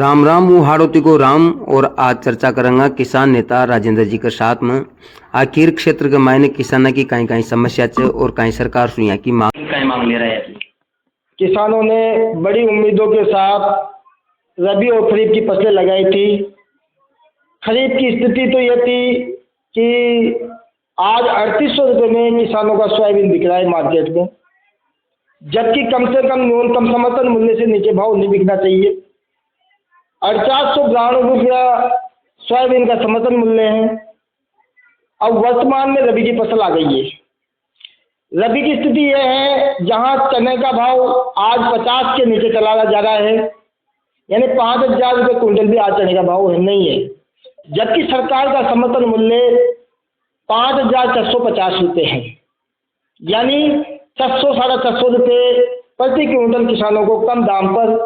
राम राम हूँ हाड़ोती को राम। और आज चर्चा करेंगे किसान नेता राजेंद्र जी के साथ में आखिर क्षेत्र के मायने किसाना की कहीं कहीं समस्या च और कहीं सरकार सुइया की मांग ले रहा है। किसानों ने बड़ी उम्मीदों के साथ रबी और खरीफ की फसलें लगाई थी। खरीफ की स्थिति तो ये थी कि आज 3800 रुपये में किसानों का सोयाबीन बिक रहा है मार्केट में, जबकि कम से कम न्यूनतम समर्थन मूल्य से नीचे भाव नहीं बिकना चाहिए। 4892 रुपया सोयाबीन का समर्थन मूल्य है। अब वर्तमान में रबी की फसल आ गई है। रबी की स्थिति यह है जहां चने का भाव आज 50 के नीचे चला जा रहा है, यानी 5000 रुपये क्विंटल भी आज चने का भाव नहीं है, जबकि सरकार का समर्थन मूल्य 5450 रुपये है, यानी 600 साढ़े 600 रुपये प्रति क्विंटल किसानों को कम दाम पर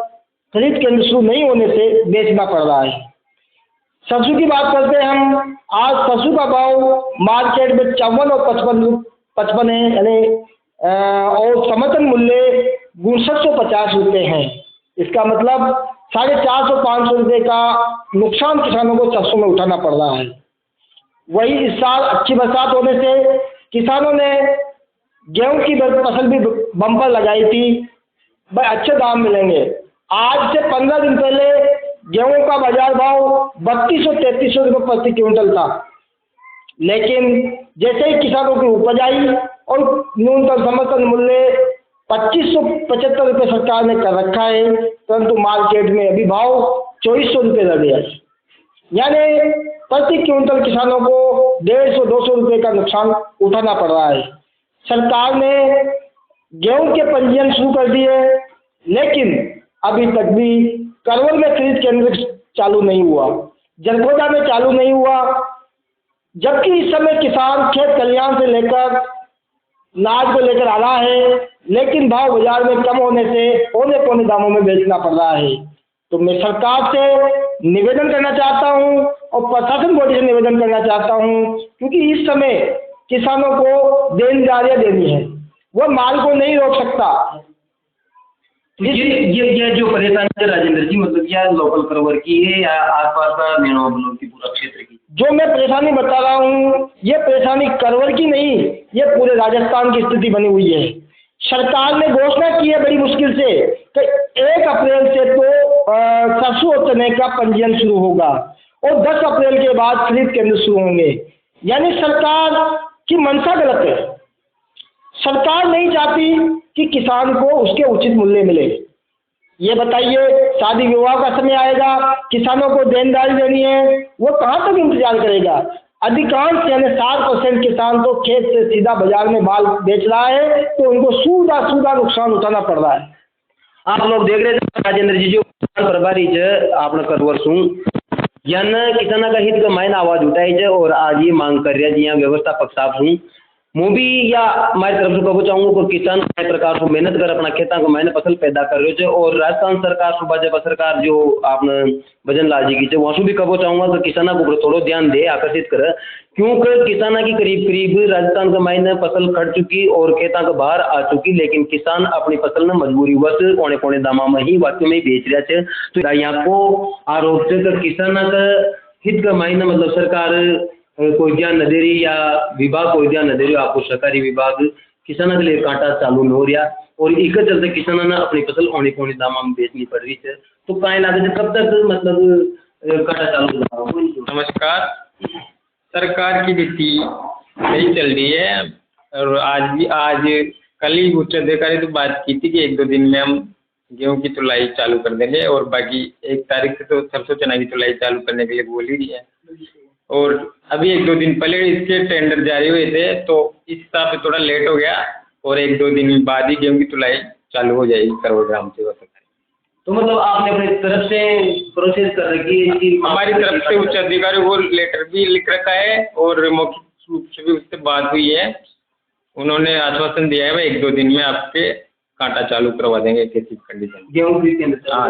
खरीद केंद्र शुरू नहीं होने से बेचना पड़ रहा है। सरसों की बात करते हैं हम। आज सरसों का भाव मार्केट में 54 और 55 है, यानी और समर्थन मूल्य 6250 रुपये है। इसका मतलब 450-500 रुपये का नुकसान किसानों को सरसों में उठाना पड़ रहा है। वही इस साल अच्छी बरसात होने से किसानों ने गेहूं की फसल भी बम्पर लगाई थी, भाई अच्छे दाम मिलेंगे। आज से 15 दिन पहले गेहूं का बाजार भाव 3200-3300 रुपये प्रति क्विंटल था, लेकिन जैसे ही किसानों की उपज आई और न्यूनतम समर्थन मूल्य 2575 रुपये सरकार ने कर रखा है, परंतु मार्केट में अभी भाव 2400 रुपये रह गया, यानी प्रति क्विंटल किसानों को 150-200 रुपये का नुकसान उठाना पड़ रहा है। सरकार ने गेहूं के पंजीयन शुरू कर दिए, लेकिन अभी तक भी करवल में खरीद केंद्र चालू नहीं हुआ, जलखोदा में चालू नहीं हुआ, जबकि इस समय किसान खेत कल्याण से लेकर अनाज को लेकर आ रहा है, लेकिन भाव बाजार में कम होने से पौने पौने दामों में बेचना पड़ रहा है। तो मैं सरकार से निवेदन करना चाहता हूं और प्रशासन बॉडी से निवेदन करना चाहता हूं, क्योंकि इस समय किसानों को देनदारियां देनी है, वह माल को नहीं रोक सकता। तो ये जो परेशानी है राजेंद्र जी, मतलब क्या लोकल करवर की है या आसपास का मेनवा ब्लॉक की पूरा क्षेत्र की? जो मैं परेशानी बता रहा हूँ ये परेशानी करवर की नहीं, ये पूरे राजस्थान की स्थिति बनी हुई है। सरकार ने घोषणा की है बड़ी मुश्किल से कि 1 अप्रैल से तो सरसों और चने का पंजीयन शुरू होगा और 10 अप्रैल के बाद खरीद केंद्र शुरू होंगे, यानी सरकार की मंशा गलत है। सरकार नहीं चाहती कि किसान को उसके उचित मूल्य मिले। ये बताइए, शादी विवाह का समय आएगा, किसानों को देनदारी देनी है, वो कहाँ तक इंतजार करेगा? अधिकांश यानी 60% किसान तो खेत से सीधा बाजार में माल बेच रहा है, तो उनको सूदा नुकसान उठाना पड़ रहा है। आप लोग देख रहे थे राजेंद्र जी, जो किसान प्रभारी आपने करवर सू यन किसाना का हित का मायना आवाज उठाई है और आज ये मांग कर रहा है जी व्यवस्थापक साहब हूँ मैं भी या हमारी तरफ से कहना चाहूँगा कि किसान कई प्रकार से मेहनत कर अपना खेतों को मैंने फसल पैदा कर रहे हो और राजस्थान सरकार भाजपा सरकार जो आपने भजन लाल जी की वहाँ से भी कहना चाहूँगा कि किसानों को ऊपर थोड़ा ध्यान दे आकर्षित करे, क्योंकि किसाना की करीब राजस्थान का मायने फसल खट चुकी और खेतों का बाहर आ चुकी, लेकिन किसान अपनी फसल में मजबूरी वश पौने पौने दामा में ही वाक्य में ही बेच रहा है। तो यहाँ को आरोप है किसाना का हित का मायने मतलब सरकार कोई ध्यान न दे रही या विभाग कोई ध्यान न दे रही, आपको सरकारी विभाग किसानों के लिए कांटा चालू न हो रहा और एक चलते किसानों ने अपनी फसल औने पौने दाम में बेचनी पड़ रही है। तो कहीं लगे कब तक मतलब कांटा चालू होगा? नमस्कार। सरकार की नीति सही चल रही है और आज कल ही उच्च अधिकारी तो बात की थी कि 1-2 दिन में हम गेहूं की तुलाई चालू कर देंगे और बाकी 1 तारीख से तो सरसों चना की तुलाई चालू करने के लिए बोल ही रही है। और अभी 1-2 दिन पहले इसके टेंडर जारी हुए थे, तो इस हिसाब से थोड़ा लेट हो गया और 1-2 दिन बाद ही गेहूं की तुलाई चालू हो जाएगी करवल ग्राम सेवा सरकार। तो मतलब आपने अपनी तरफ से प्रोसेस कर रखी है इसकी? हमारी तरफ से उच्च अधिकारी को लेटर भी लिख रखा है और मौखिक रूप से भी उससे बात हुई है। उन्होंने आश्वासन दिया है 1-2 दिन में आपके कांटा चालू करवा देंगे किसी कंडीशन गेहूं खरीद केंद्र।